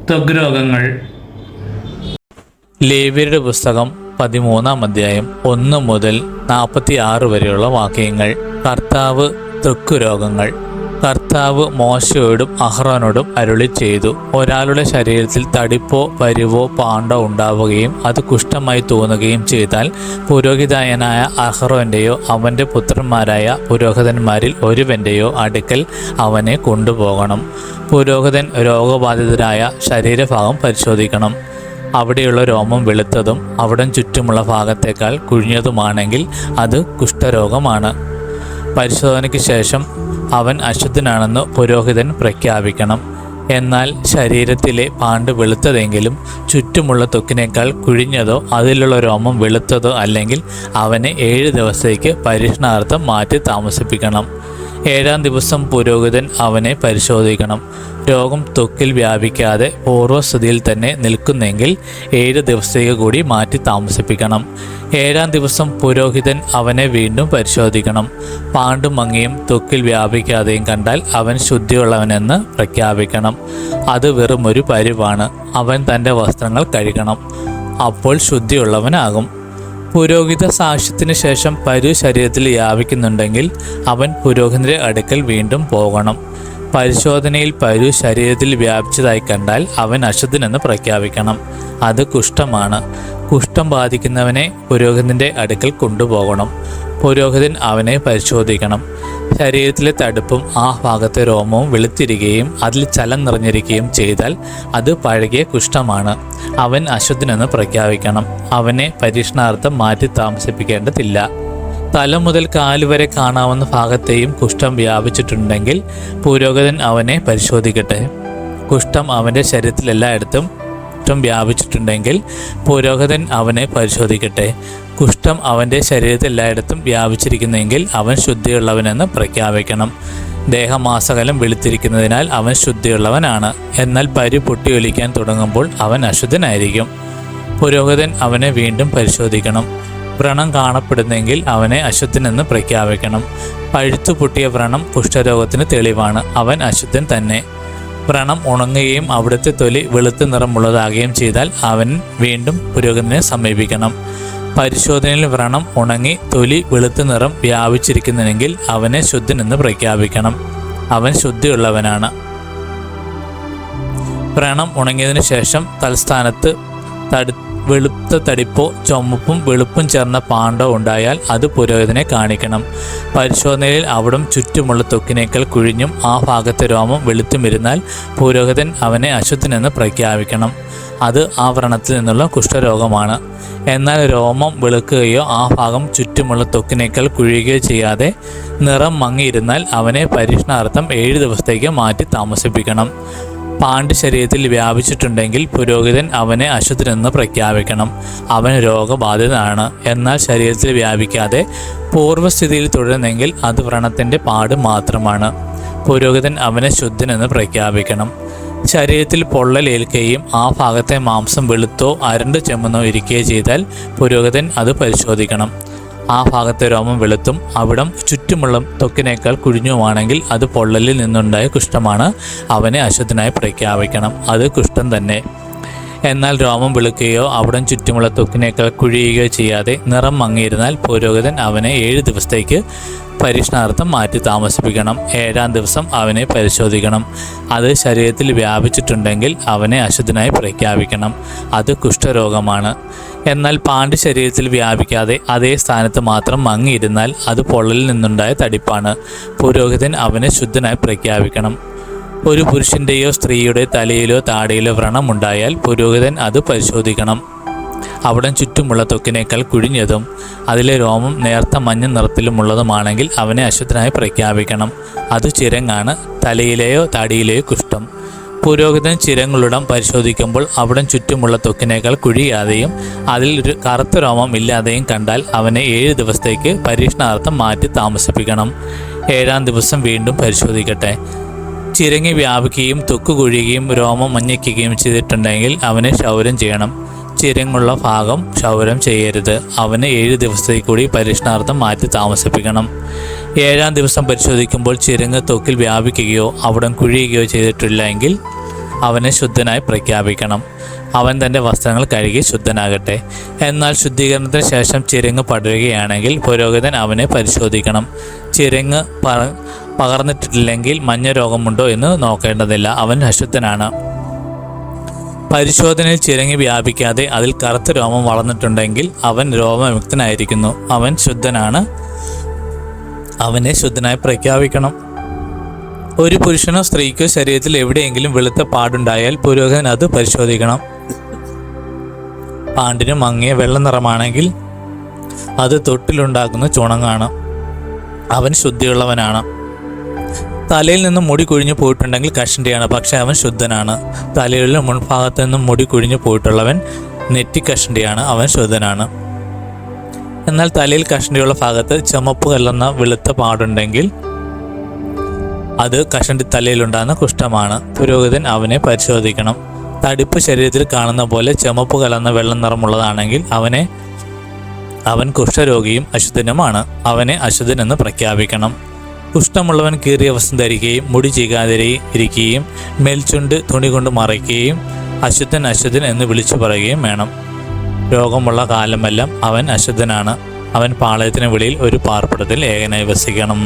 ത്വഗ് രോഗങ്ങൾ. ലേവ്യരുടെ പുസ്തകം 13-ാം അധ്യായം 1 മുതൽ 46 വരെയുള്ള വാക്യങ്ങൾ. കർത്താവ് ത്വക്ക് രോഗങ്ങൾ. കർത്താവ് മോശയോടും അഹ്റോനോടും അരുളി ചെയ്തു, ഒരാളുടെ ശരീരത്തിൽ തടിപ്പോ പരിവോ പാണ്ടോ ഉണ്ടാവുകയും അത് കുഷ്ഠമായി തോന്നുകയും ചെയ്താൽ പുരോഹിതനായ അഹ്റോൻ്റെയോ അവൻ്റെ പുത്രന്മാരായ പുരോഹിതന്മാരിൽ ഒരുവൻ്റെയോ അടുക്കൽ അവനെ കൊണ്ടുപോകണം. പുരോഹിതൻ രോഗബാധിതരായ ശരീരഭാഗം പരിശോധിക്കണം. അവിടെയുള്ള രോമം വെളുത്തതും അവിടം ചുറ്റുമുള്ള ഭാഗത്തേക്കാൾ കുഴിഞ്ഞതുമാണെങ്കിൽ അത് കുഷ്ഠരോഗമാണ്. പരിശോധനയ്ക്ക് ശേഷം അവൻ അശുദ്ധനാണെന്ന് പുരോഹിതൻ പ്രഖ്യാപിക്കണം. എന്നാൽ ശരീരത്തിലെ പാണ്ട് വെളുത്തതെങ്കിലും ചുറ്റുമുള്ള ത്വക്കിനേക്കാൾ കുഴിഞ്ഞതോ അതിലുള്ള രോമം വെളുത്തതോ അല്ലെങ്കിൽ അവനെ 7 ദിവസത്തേക്ക് പരീക്ഷണാർത്ഥം മാറ്റി താമസിപ്പിക്കണം. 7-ാം ദിവസം പുരോഹിതൻ അവനെ പരിശോധിക്കണം. രോഗം ത്വക്കിൽ വ്യാപിക്കാതെ പൂർവ്വസ്ഥിതിയിൽ തന്നെ നിൽക്കുന്നെങ്കിൽ 7 ദിവസത്തേക്ക് കൂടി മാറ്റി താമസിപ്പിക്കണം. 7-ാം ദിവസം പുരോഹിതൻ അവനെ വീണ്ടും പരിശോധിക്കണം. പാണ്ടും മങ്ങിയും ത്വക്കിൽ വ്യാപിക്കാതെയും കണ്ടാൽ അവൻ ശുദ്ധിയുള്ളവനെന്ന് പ്രഖ്യാപിക്കണം. അത് വെറുമൊരു പരിവാണ്. അവൻ തൻ്റെ വസ്ത്രങ്ങൾ കഴുകണം. അപ്പോൾ ശുദ്ധിയുള്ളവനാകും. പുരോഹിത സാക്ഷ്യത്തിന് ശേഷം പരു ശരീരത്തിൽ വ്യാപിക്കുന്നുണ്ടെങ്കിൽ അവൻ പുരോഹിതൻ്റെ അടുക്കൽ വീണ്ടും പോകണം. പരിശോധനയിൽ പരു ശരീരത്തിൽ വ്യാപിച്ചതായി കണ്ടാൽ അവൻ അശുദ്ധനെന്ന് പ്രഖ്യാപിക്കണം. അത് കുഷ്ഠമാണ്. കുഷ്ഠം ബാധിക്കുന്നവനെ പുരോഹിതൻ്റെ അടുക്കൽ കൊണ്ടുപോകണം. പുരോഹിതൻ അവനെ പരിശോധിക്കണം. ശരീരത്തിലെ തടുപ്പും ആ ഭാഗത്തെ രോമവും വെളുത്തിരിക്കുകയും അതിൽ ചലം നിറഞ്ഞിരിക്കുകയും ചെയ്താൽ അത് പഴകിയ കുഷ്ഠമാണ്. അവൻ അശുദ്ധനെന്ന് പ്രഖ്യാപിക്കണം. അവനെ പരീക്ഷണാർത്ഥം മാറ്റി താമസിപ്പിക്കേണ്ടതില്ല. തല മുതൽ കാലുവരെ കാണാവുന്ന ഭാഗത്തെയും കുഷ്ഠം വ്യാപിച്ചിട്ടുണ്ടെങ്കിൽ പുരോഹിതൻ അവനെ പരിശോധിക്കട്ടെ. കുഷ്ഠം അവൻ്റെ ശരീരത്തിൽ എല്ലായിടത്തും വ്യാപിച്ചിട്ടുണ്ടെങ്കിൽ പുരോഹിതൻ അവനെ പരിശോധിക്കട്ടെ. കുഷ്ഠം അവൻ്റെ ശരീരത്തിൽ എല്ലായിടത്തും വ്യാപിച്ചിരിക്കുന്നെങ്കിൽ അവൻ ശുദ്ധിയുള്ളവനെന്ന് പ്രഖ്യാപിക്കണം. ദേഹമാസകലം വെളുത്തിരിക്കുന്നതിനാൽ അവൻ ശുദ്ധിയുള്ളവനാണ്. എന്നാൽ പരു പൊട്ടിയൊലിക്കാൻ തുടങ്ങുമ്പോൾ അവൻ അശുദ്ധനായിരിക്കും. പുരോഹിതൻ അവനെ വീണ്ടും പരിശോധിക്കണം. വ്രണം കാണപ്പെടുന്നെങ്കിൽ അവനെ അശുദ്ധനെന്ന് പ്രഖ്യാപിക്കണം. പഴുത്തു പൊട്ടിയ വ്രണം കുഷ്ഠരോഗത്തിന് തെളിവാണ്. അവൻ അശുദ്ധൻ തന്നെ. വ്രണം ഉണങ്ങുകയും അവിടുത്തെ തൊലി വെളുത്ത നിറമുള്ളതാകുകയും ചെയ്താൽ അവൻ വീണ്ടും പുരോഹിതനെ സമീപിക്കണം. പരിശോധനയിൽ വ്രണം ഉണങ്ങി തൊലി വെളുത്ത നിറം വ്യാപിച്ചിരിക്കുന്നെങ്കിൽ അവനെ ശുദ്ധനെന്ന് പ്രഖ്യാപിക്കണം. അവൻ ശുദ്ധിയുള്ളവനാണ്. വ്രണം ഉണങ്ങിയതിനു ശേഷം തൽസ്ഥാനത്ത് വെളുത്ത തടിപ്പോ ചുമപ്പും വെളുപ്പും ചേർന്ന പാണ്ടോ ഉണ്ടായാൽ അത് പുരോഹിതനെ കാണിക്കണം. പരിശോധനയിൽ അവിടം ചുറ്റുമുള്ള ത്വക്കിനേക്കാൾ കുഴിഞ്ഞും ആ ഭാഗത്തെ രോമം വെളുത്തുമിരുന്നാൽ പുരോഹിതൻ അവനെ അശുദ്ധനെന്ന് പ്രഖ്യാപിക്കണം. അത് ആ വ്രണത്തിൽ നിന്നുള്ള കുഷ്ഠരോഗമാണ്. എന്നാൽ രോമം വെളുക്കുകയോ ആ ഭാഗം ചുറ്റുമുള്ള ത്വക്കിനേക്കാൾ കുഴിയുകയോ ചെയ്യാതെ നിറം മങ്ങിയിരുന്നാൽ അവനെ പരീക്ഷണാർത്ഥം 7 ദിവസത്തേക്ക് മാറ്റി താമസിപ്പിക്കണം. പാണ്ട് ശരീരത്തിൽ വ്യാപിച്ചിട്ടുണ്ടെങ്കിൽ പുരോഹിതൻ അവനെ അശുദ്ധനെന്ന് പ്രഖ്യാപിക്കണം. അവൻ രോഗബാധിതനാണ്. എന്നാൽ ശരീരത്തിൽ വ്യാപിക്കാതെ പൂർവ്വസ്ഥിതിയിൽ തുടരുന്നെങ്കിൽ അത് വ്രണത്തിൻ്റെ പാട് മാത്രമാണ്. പുരോഹിതൻ അവനെ ശുദ്ധനെന്ന് പ്രഖ്യാപിക്കണം. ശരീരത്തിൽ പൊള്ളലേൽക്കുകയും ആ ഭാഗത്തെ മാംസം വെളുത്തോ അരണ്ട് ചെമ്മന്നോ ഇരിക്കുകയോ ചെയ്താൽ പുരോഹിതൻ അത് പരിശോധിക്കണം. ആ ഭാഗത്തെ രോമം വെളുത്തും അവിടം ചുറ്റുമുള്ള ത്വക്കിനേക്കാൾ കുഴിഞ്ഞുമാണെങ്കിൽ അത് പൊള്ളലിൽ നിന്നുണ്ടായ കുഷ്ഠമാണ്. അവനെ അശുദ്ധനായി പ്രഖ്യാപിക്കണം. അത് കുഷ്ഠം തന്നെ. എന്നാൽ രോമം വെളുക്കുകയോ അവിടം ചുറ്റുമുള്ള ത്വക്കിനേക്കാൾ കുഴിയുകയോ ചെയ്യാതെ നിറം മങ്ങിയിരുന്നാൽ പുരോഹിതൻ അവനെ 7 ദിവസത്തേക്ക് പരീക്ഷണാർത്ഥം മാറ്റി താമസിപ്പിക്കണം. 7-ാം ദിവസം അവനെ പരിശോധിക്കണം. അത് ശരീരത്തിൽ വ്യാപിച്ചിട്ടുണ്ടെങ്കിൽ അവനെ അശുദ്ധനായി പ്രഖ്യാപിക്കണം. അത് കുഷ്ഠരോഗമാണ്. എന്നാൽ പാണ്ട് ശരീരത്തിൽ വ്യാപിക്കാതെ അതേ സ്ഥാനത്ത് മാത്രം മങ്ങിയിരുന്നാൽ അത് പൊള്ളലിൽ നിന്നുണ്ടായ തടിപ്പാണ്. പുരോഹിതൻ അവനെ ശുദ്ധനായി പ്രഖ്യാപിക്കണം. ഒരു പുരുഷൻ്റെയോ സ്ത്രീയുടെ തലയിലോ താടിയിലോ വ്രണമുണ്ടായാൽ പുരോഹിതൻ അത് പരിശോധിക്കണം. അവിടം ചുറ്റുമുള്ള ത്വക്കിനേക്കാൾ കുഴിഞ്ഞതും അതിലെ രോമം നേർത്ത മഞ്ഞ നിറത്തിലുമുള്ളതുമാണെങ്കിൽ അവനെ അശുദ്ധനായി പ്രഖ്യാപിക്കണം. അത് ചിരങ്ങാണ്. തലയിലെയോ താടിയിലെയോ കുഷ്ഠം. പുരോഹിതൻ ചിരങ്ങളുടം പരിശോധിക്കുമ്പോൾ അവിടം ചുറ്റുമുള്ള ത്വക്കിനേക്കാൾ കുഴിയാതെയും അതിൽ ഒരു കറുത്ത രോമം ഇല്ലാതെയും കണ്ടാൽ അവനെ 7 ദിവസത്തേക്ക് പരീക്ഷണാർത്ഥം മാറ്റി താമസിപ്പിക്കണം. 7-ാം ദിവസം വീണ്ടും പരിശോധിക്കട്ടെ. ചിരങ്ങി വ്യാപിക്കുകയും ത്വക്ക് കുഴിയുകയും രോമം മഞ്ഞയ്ക്കുകയും ചെയ്തിട്ടുണ്ടെങ്കിൽ അവനെ ക്ഷൗരം ചെയ്യണം. ചിരങ്ങുള്ള ഭാഗം ക്ഷൗരം ചെയ്യരുത്. അവന് 7 ദിവസത്തേക്ക് കൂടി പരീക്ഷണാർത്ഥം മാറ്റി താമസിപ്പിക്കണം. 7-ാം ദിവസം പരിശോധിക്കുമ്പോൾ ചിരങ്ങ് ത്വക്കിൽ വ്യാപിക്കുകയോ അവിടം കുഴിയുകയോ ചെയ്തിട്ടില്ല എങ്കിൽ അവനെ ശുദ്ധനായി പ്രഖ്യാപിക്കണം. അവൻ തൻ്റെ വസ്ത്രങ്ങൾ കഴുകി ശുദ്ധനാകട്ടെ. എന്നാൽ ശുദ്ധീകരണത്തിന് ശേഷം ചിരങ്ങ് പടരുകയാണെങ്കിൽ പുരോഹിതൻ അവനെ പരിശോധിക്കണം. ചിരങ്ങ് പകർന്നിട്ടില്ലെങ്കിൽ മഞ്ഞ രോഗമുണ്ടോ എന്ന് നോക്കേണ്ടതില്ല, അവൻ അശുദ്ധനാണ്. പരിശോധനയിൽ ചിരങ്ങി വ്യാപിക്കാതെ അതിൽ കറുത്ത രോമം വളർന്നിട്ടുണ്ടെങ്കിൽ അവൻ രോഗവിമുക്തനായിരിക്കുന്നു, അവൻ ശുദ്ധനാണ്, അവനെ ശുദ്ധനായി പ്രഖ്യാപിക്കണം. ഒരു പുരുഷനോ സ്ത്രീക്കോ ശരീരത്തിൽ എവിടെയെങ്കിലും വെളുത്ത പാടുണ്ടായാൽ പുരോഹിതൻ അത് പരിശോധിക്കണം. പാണ്ടിന് മങ്ങിയ വെള്ള നിറമാണെങ്കിൽ അത് തൊട്ടിലുണ്ടാക്കുന്ന ചുണങ്ങാണ്, അവൻ ശുദ്ധിയുള്ളവനാണ്. തലയിൽ നിന്നും മുടി കുഴിഞ്ഞു പോയിട്ടുണ്ടെങ്കിൽ കഷണ്ടിയാണ്, പക്ഷേ അവൻ ശുദ്ധനാണ്. തലയിലെ മുൻഭാഗത്തു നിന്നും മുടി കുഴിഞ്ഞു പോയിട്ടുള്ളവൻ നെറ്റിക്കഷണ്ടിയാണ്, അവൻ ശുദ്ധനാണ്. എന്നാൽ തലയിൽ കഷണ്ടിയുള്ള ഭാഗത്ത് ചുമപ്പ് കലർന്ന വെളുത്ത പാടുണ്ടെങ്കിൽ അത് കഷണ്ടി തലയിലുണ്ടാകുന്ന കുഷ്ഠമാണ്. പുരോഹിതൻ അവനെ പരിശോധിക്കണം. തടിപ്പ് ശരീരത്തിൽ കാണുന്ന പോലെ ചുമപ്പ് കലർന്ന വെള്ള നിറമുള്ളതാണെങ്കിൽ അവൻ കുഷ്ഠരോഗിയും അശുദ്ധനുമാണ്, അവനെ അശുദ്ധനെന്ന് പ്രഖ്യാപിക്കണം. കുഷ്ഠമുള്ളവൻ കീറിയ വസ്ത്രം ധരിക്കുകയും മുടി ചീകാതെ ഇരിക്കുകയും മേൽചുണ്ട് തുണി കൊണ്ട് മറയ്ക്കുകയും അശുദ്ധൻ അശുദ്ധൻ എന്ന് വിളിച്ചു പറയുകയും വേണം. രോഗമുള്ള കാലമെല്ലാം അവൻ അശുദ്ധനാണ്. അവൻ പാളയത്തിന് വെളിയിൽ ഒരു പാർപ്പിടത്തിൽ ഏകനായി വസിക്കണം.